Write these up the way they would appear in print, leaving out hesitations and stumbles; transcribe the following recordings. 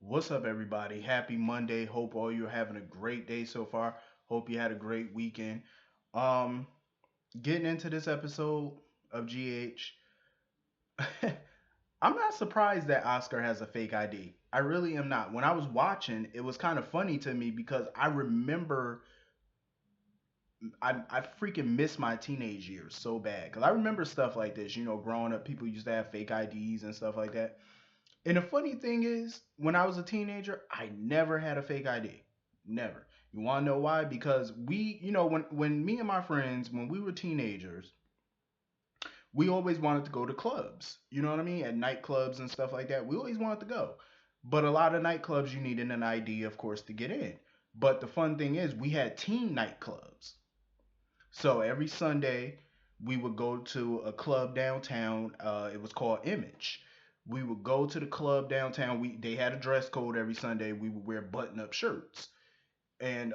What's up, everybody? Happy Monday. Hope all you're having a great day so far. Hope you had a great weekend. Um, Getting into this episode of GH, I'm not surprised that Oscar has a fake ID. I really am not. When I was watching, it was kind of funny to me because I remember I freaking miss my teenage years so bad because I remember stuff like this. Growing up, people used to have fake IDs and stuff like that. And the funny thing is, when I was a teenager, I never had a fake ID. Never. You want to know why? Because when me and my friends, when we were teenagers, we always wanted to go to clubs. You know what I mean? At nightclubs and stuff like that. We always wanted to go. But a lot of nightclubs, you needed an ID, of course, to get in. But the fun thing is, we had teen nightclubs. So every Sunday, we would go to a club downtown. It was called Image. We would go to the club downtown. They had a dress code every Sunday. We would wear button up shirts, and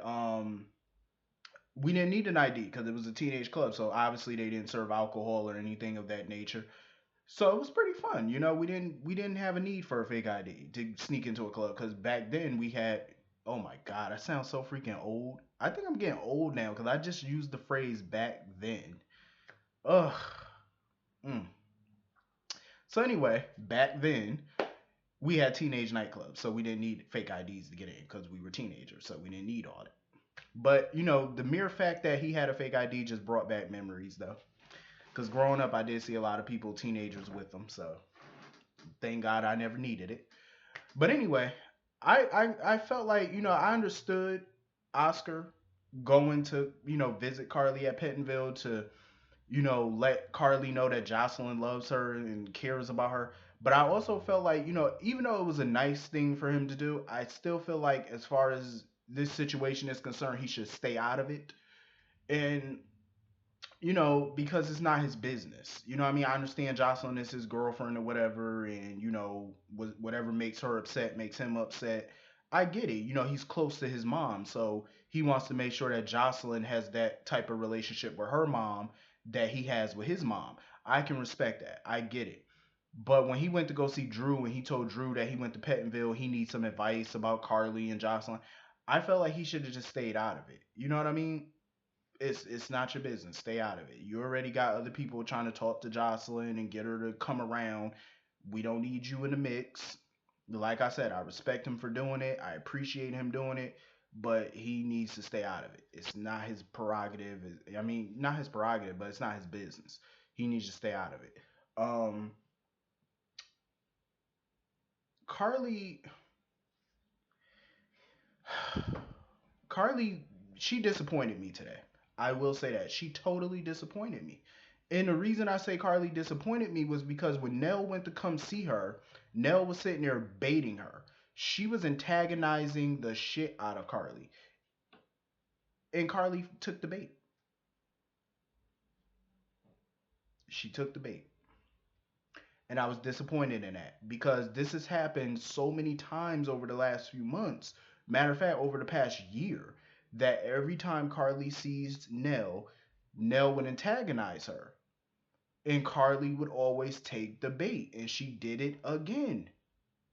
we didn't need an ID because it was a teenage club. So obviously they didn't serve alcohol or anything of that nature. So it was pretty fun. We didn't have a need for a fake ID to sneak into a club because back then we had. Oh my God, I sound so freaking old. I think I'm getting old now because I just used the phrase back then. Ugh. Mm. So anyway, back then we had teenage nightclubs, so we didn't need fake IDs to get in because we were teenagers, so we didn't need all that. But the mere fact that he had a fake ID just brought back memories, though. Because growing up, I did see a lot of people, teenagers, with them. So thank God I never needed it. But anyway, I felt like I understood Oscar going to visit Carly at Pentonville to let Carly know that Jocelyn loves her and cares about her. But I also felt like, even though it was a nice thing for him to do, I still feel like, as far as this situation is concerned, he should stay out of it. And, because it's not his business. You know what I mean? I understand Jocelyn is his girlfriend or whatever, and, whatever makes her upset makes him upset. I get it. He's close to his mom, so he wants to make sure that Jocelyn has that type of relationship with her mom that he has with his mom. I can respect that. I get it. But when he went to go see Drew and he told Drew that he went to Pettonville, he needs some advice about Carly and Jocelyn, I felt like he should have just stayed out of it. You know what I mean? It's not your business. Stay out of it. You already got other people trying to talk to Jocelyn and get her to come around. We don't need you in the mix. Like I said, I respect him for doing it. I appreciate him doing it, but he needs to stay out of it. It's not his prerogative. I mean, not his prerogative, but it's not his business. He needs to stay out of it. Um, Carly, Carly, she disappointed me today. I will say that she totally disappointed me. And the reason I say Carly disappointed me was because when Nell went to come see her, Nell was sitting there baiting her. She was antagonizing the shit out of Carly, and Carly took the bait. She took the bait. And I was disappointed in that because this has happened so many times over the last few months. Matter of fact, over the past year, that every time Carly sees Nell, Nell would antagonize her. And Carly would always take the bait. And she did it again.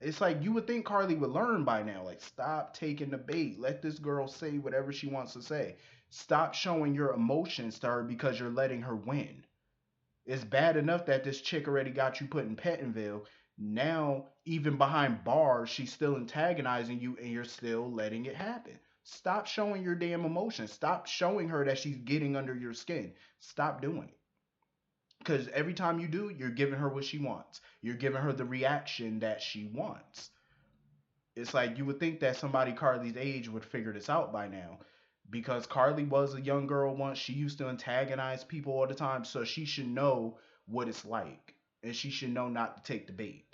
It's like you would think Carly would learn by now. Like, stop taking the bait. Let this girl say whatever she wants to say. Stop showing your emotions to her because you're letting her win. It's bad enough that this chick already got you put in Pettonville. Now, even behind bars, she's still antagonizing you and you're still letting it happen. Stop showing your damn emotions. Stop showing her that she's getting under your skin. Stop doing it. Because every time you do, you're giving her what she wants. You're giving her the reaction that she wants. It's like you would think that somebody Carly's age would figure this out by now. Because Carly was a young girl once. She used to antagonize people all the time. So she should know what it's like. And she should know not to take the bait.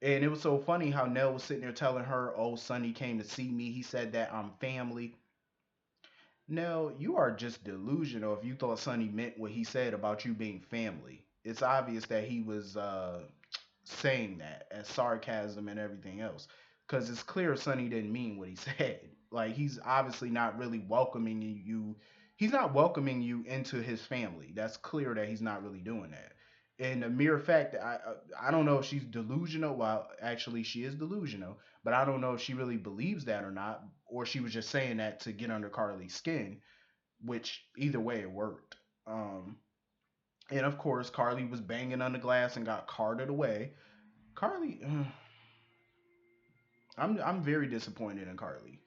And it was so funny how Nell was sitting there telling her, oh, Sonny came to see me. He said that I'm family. Nell, you are just delusional if you thought Sonny meant what he said about you being family. It's obvious that he was saying that as sarcasm and everything else. Because it's clear Sonny didn't mean what he said. Like, he's obviously not really welcoming you. He's not welcoming you into his family. That's clear that he's not really doing that. And the mere fact that I don't know if she's delusional. Well, actually, she is delusional, but I don't know if she really believes that or not, or she was just saying that to get under Carly's skin. Which either way, it worked. Um, and of course, Carly was banging on the glass and got carted away. Carly, I'm very disappointed in Carly.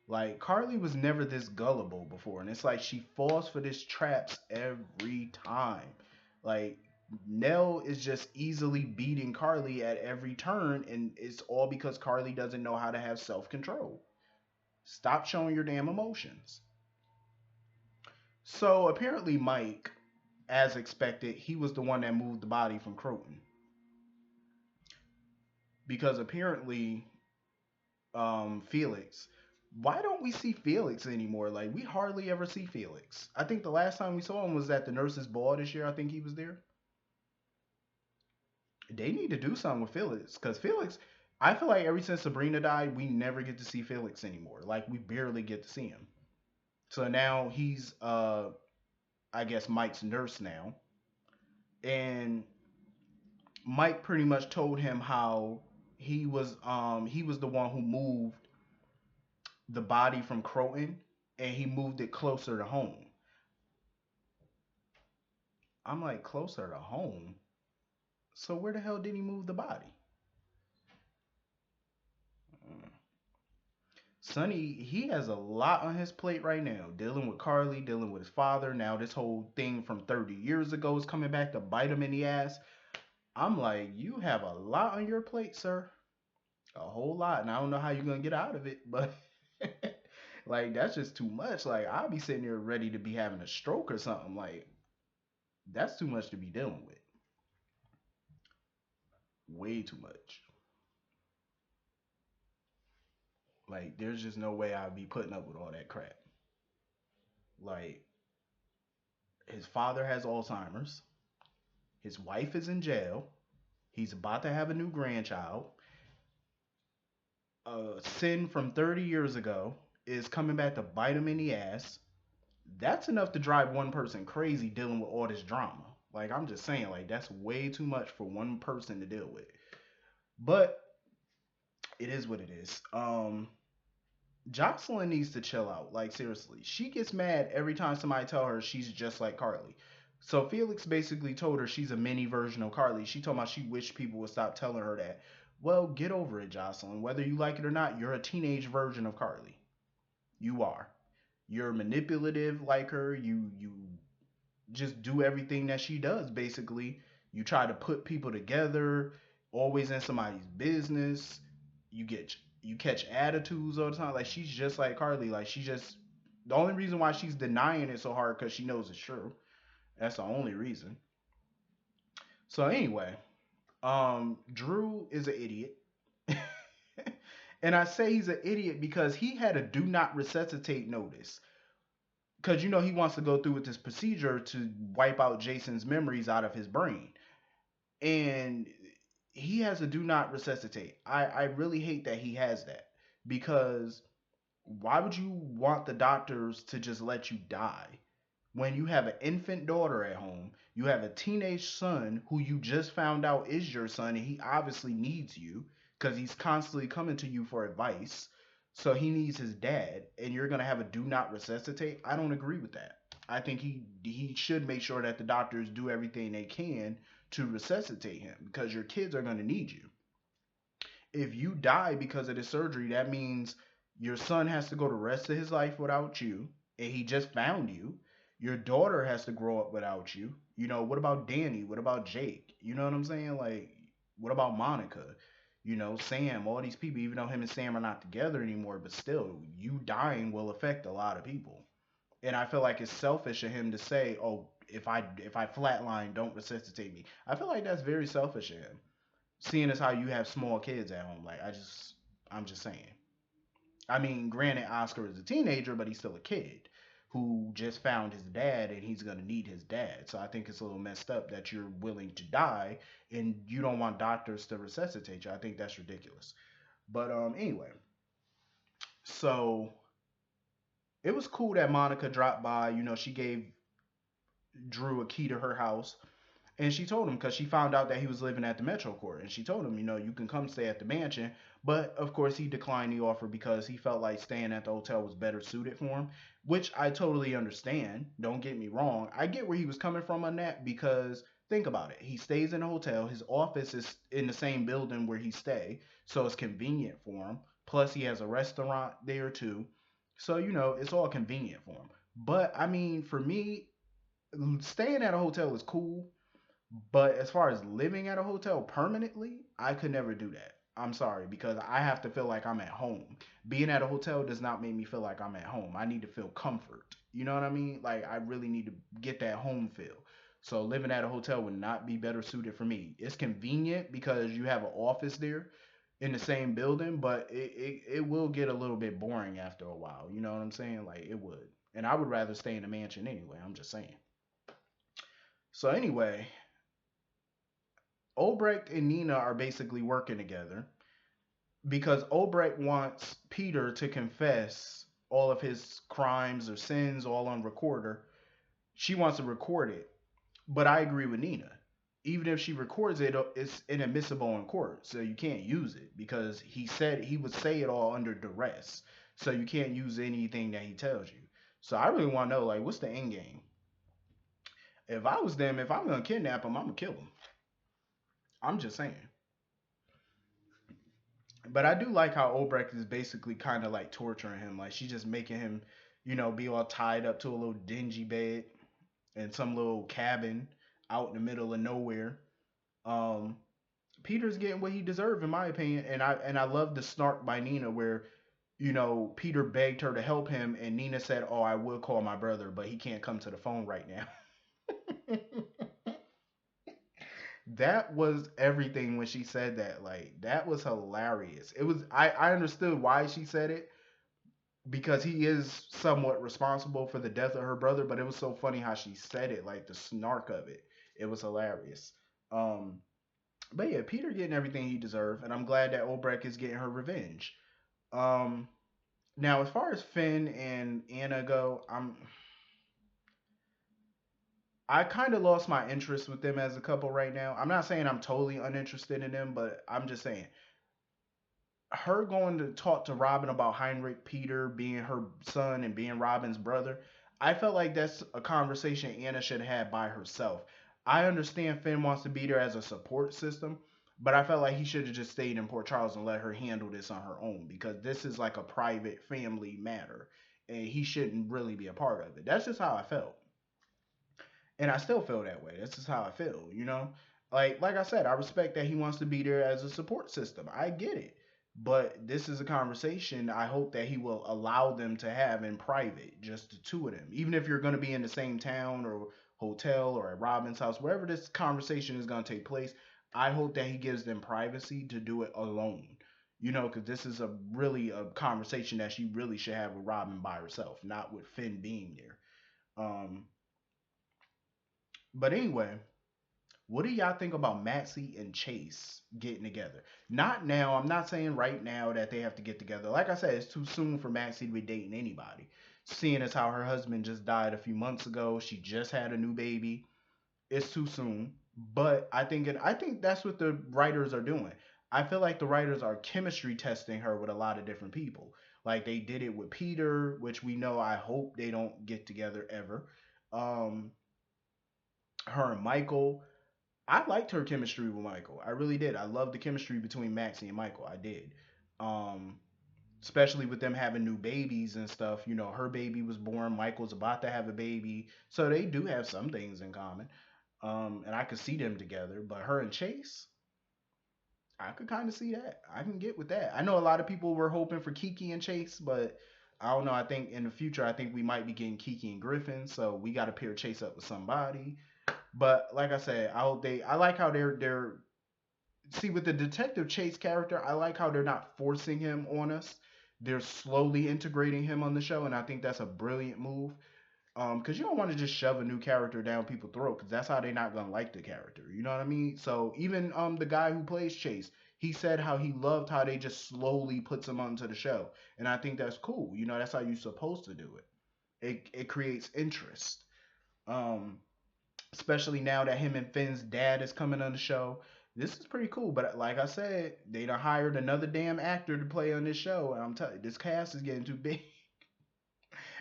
Like Carly was never this gullible before, and it's like she falls for this traps every time. Like Nell is just easily beating Carly at every turn, and it's all because Carly doesn't know how to have self control. Stop showing your damn emotions. So apparently, Mike, as expected, he was the one that moved the body from Croton because apparently Felix. Why don't we see Felix anymore? Like we hardly ever see Felix. I think the last time we saw him was at the nurse's ball this year. I think he was there. They need to do something with Felix because Felix. I feel like ever since Sabrina died, we never get to see Felix anymore. Like we barely get to see him. So now he's I guess Mike's nurse now, and Mike pretty much told him how he was the one who moved the body from Croton and he moved it closer to home. I'm like, closer to home? So where the hell did he move the body? Mm. Sonny, he has a lot on his plate right now. Dealing with Carly, dealing with his father. Now this whole thing from 30 years ago is coming back to bite him in the ass. I'm like, you have a lot on your plate, sir. A whole lot. And I don't know how you're gonna get out of it, but like that's just too much. Like I'll be sitting there ready to be having a stroke or something. Like that's too much to be dealing with. Way too much. Like there's just no way I'd be putting up with all that crap. Like his father has Alzheimer's. His wife is in jail. He's about to have a new grandchild. A sin from 30 years ago is coming back to bite him in the ass. That's enough to drive one person crazy dealing with all this drama. Like I'm just saying, like that's way too much for one person to deal with. But it is what it is. Jocelyn needs to chill out. Like seriously, she gets mad every time somebody tell her she's just like Carly. So Felix basically told her she's a mini version of Carly. She told me she wished people would stop telling her that. Well, get over it, Jocelyn. Whether you like it or not, you're a teenage version of Carly. You are. You're manipulative like her. You just do everything that she does basically. You try to put people together, always in somebody's business. You catch attitudes all the time. Like she's just like Carly. Like she just the only reason why she's denying it so hard because she knows it's true. That's the only reason. So anyway, Drew is an idiot. And I say he's an idiot because he had a do not resuscitate notice. Because he wants to go through with this procedure to wipe out Jason's memories out of his brain. And he has a do not resuscitate. I really hate that he has that because why would you want the doctors to just let you die when you have an infant daughter at home? You have a teenage son who you just found out is your son, and he obviously needs you because he's constantly coming to you for advice. So he needs his dad, and you're gonna have a do not resuscitate. I don't agree with that. I think he should make sure that the doctors do everything they can to resuscitate him because your kids are gonna need you. If you die because of the surgery, that means your son has to go the rest of his life without you, and he just found you. Your daughter has to grow up without you. What about Danny? What about Jake? You know what I'm saying? Like, what about Monica? Sam, all these people, even though him and Sam are not together anymore, but still, you dying will affect a lot of people. And I feel like it's selfish of him to say, "Oh, if I flatline, don't resuscitate me." I feel like that's very selfish of him seeing as how you have small kids at home. Like I'm just saying. I mean, granted, Oscar is a teenager, but he's still a kid who just found his dad and he's gonna need his dad. So I think it's a little messed up that you're willing to die and you don't want doctors to resuscitate you. I think that's ridiculous. But anyway, so it was cool that Monica dropped by. She gave Drew a key to her house. And she told him because she found out that he was living at the Metro Court, and she told him, you can come stay at the mansion. But of course, he declined the offer because he felt like staying at the hotel was better suited for him, which I totally understand. Don't get me wrong. I get where he was coming from on that because think about it. He stays in a hotel. His office is in the same building where he stay, so it's convenient for him. Plus, he has a restaurant there too, so it's all convenient for him. But I mean, for me, staying at a hotel is cool, but as far as living at a hotel permanently, I could never do that. I'm sorry, because I have to feel like I'm at home. Being at a hotel does not make me feel like I'm at home. I need to feel comfort. You know what I mean? Like, I really need to get that home feel. So living at a hotel would not be better suited for me. It's convenient because you have an office there in the same building, but it will get a little bit boring after a while. You know what I'm saying? Like, it would. And I would rather stay in a mansion anyway. I'm just saying. So anyway, Obrecht and Nina are basically working together because Obrecht wants Peter to confess all of his crimes or sins all on recorder. She wants to record it, but I agree with Nina. Even if she records it, it's inadmissible in court, so you can't use it because he said he would say it all under duress, so you can't use anything that he tells you. So I really want to know, like, what's the end game? If I was them, if I'm gonna kidnap him, I'm gonna kill him. I'm just saying. But I do like how Obrecht is basically kind of like torturing him. Like she's just making him, be all tied up to a little dingy bed in some little cabin out in the middle of nowhere. Um, Peter's getting what he deserved, in my opinion, and I love the snark by Nina where Peter begged her to help him, and Nina said, "Oh, I will call my brother, but he can't come to the phone right now." That was everything when she said that. Like that was hilarious. It was I understood why she said it because he is somewhat responsible for the death of her brother, but it was so funny how she said it, like the snark of it. It was hilarious. Um but yeah, Peter getting everything he deserved, and I'm glad that Obrecht is getting her revenge. Um Now as far as Finn and Anna go, I kind of lost my interest with them as a couple right now. I'm not saying I'm totally uninterested in them, but I'm just saying her going to talk to Robin about Heinrich Peter being her son and being Robin's brother, I felt like that's a conversation Anna should have by herself. I understand Finn wants to be there as a support system, but I felt like he should have just stayed in Port Charles and let her handle this on her own because this is like a private family matter and he shouldn't really be a part of it. That's just how I felt. And I still feel that way. That's just how I feel, you know? Like I said, I respect that he wants to be there as a support system. I get it. But this is a conversation I hope that he will allow them to have in private, just the two of them. Even if you're going to be in the same town or hotel or at Robin's house, wherever this conversation is going to take place, I hope that he gives them privacy to do it alone. Because this is a really a conversation that she really should have with Robin by herself, not with Finn being there. Um, but anyway, what do y'all think about Maxie and Chase getting together? Not now. I'm not saying right now that they have to get together. Like I said, it's too soon for Maxie to be dating anybody. Seeing as how her husband just died a few months ago, she just had a new baby. It's too soon. But I think that's what the writers are doing. I feel like the writers are chemistry testing her with a lot of different people. Like they did it with Peter, which we know I hope they don't get together ever. Um, her and Michael. I liked her chemistry with Michael. I really did. I loved the chemistry between Maxie and Michael. I did. Um, Especially with them having new babies and stuff. Her baby was born. Michael's about to have a baby. So they do have some things in common. And I could see them together. But her and Chase, I could kind of see that. I can get with that. I know a lot of people were hoping for Kiki and Chase, but I don't know. I think in the future, I think we might be getting Kiki and Griffin. So we got to pair Chase up with somebody. But like I said, I like how they're see with the Detective Chase character, I like how they're not forcing him on us. They're slowly integrating him on the show, and I think that's a brilliant move. Because you don't want to just shove a new character down people's throat, because that's how they're not gonna like the character. You know what I mean? So even the guy who plays Chase, he said how he loved how they just slowly puts him onto the show, and I think that's cool. That's how you're supposed to do it. It creates interest. Um, especially now that him and Finn's dad is coming on the show. This is pretty cool. But like I said, they done hired another damn actor to play on this show, and I'm telling you, this cast is getting too big.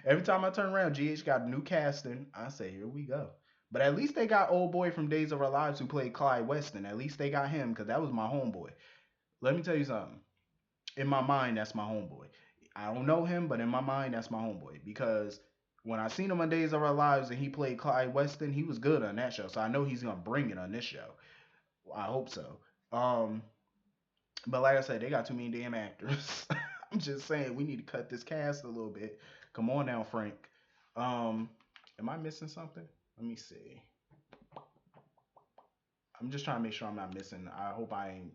Every time I turn around, GH got a new casting. I say, here we go. But at least they got old boy from Days of Our Lives who played Clyde Weston. At least they got him because that was my homeboy. Let me tell you something. In my mind, that's my homeboy. I don't know him, but in my mind, that's my homeboy because when I seen him on Days of Our Lives and he played Clyde Weston, he was good on that show. So I know he's gonna bring it on this show. I hope so. Um, but like I said, they got too many damn actors. I'm just saying we need to cut this cast a little bit. Come on now, Frank. Um, am I missing something? Let me see. I'm just trying to make sure I'm not missing. I hope I ain't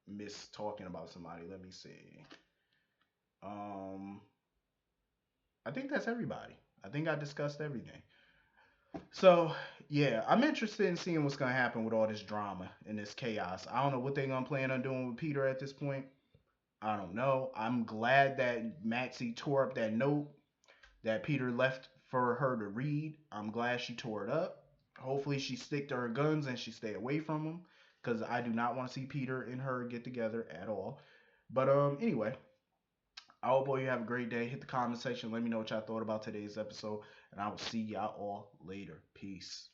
miss talking about somebody. Let me see. Um, I think that's everybody. I think I discussed everything. So yeah, I'm interested in seeing what's gonna happen with all this drama and this chaos. I don't know what they're gonna plan on doing with Peter at this point. I don't know. I'm glad that Maxie tore up that note that Peter left for her to read. I'm glad she tore it up. Hopefully she stick to her guns and she stay away from him because I do not want to see Peter and her get together at all. But anyway, I hope all you have a great day. Hit the comment section. Let me know what y'all thought about today's episode, and I will see y'all all later. Peace.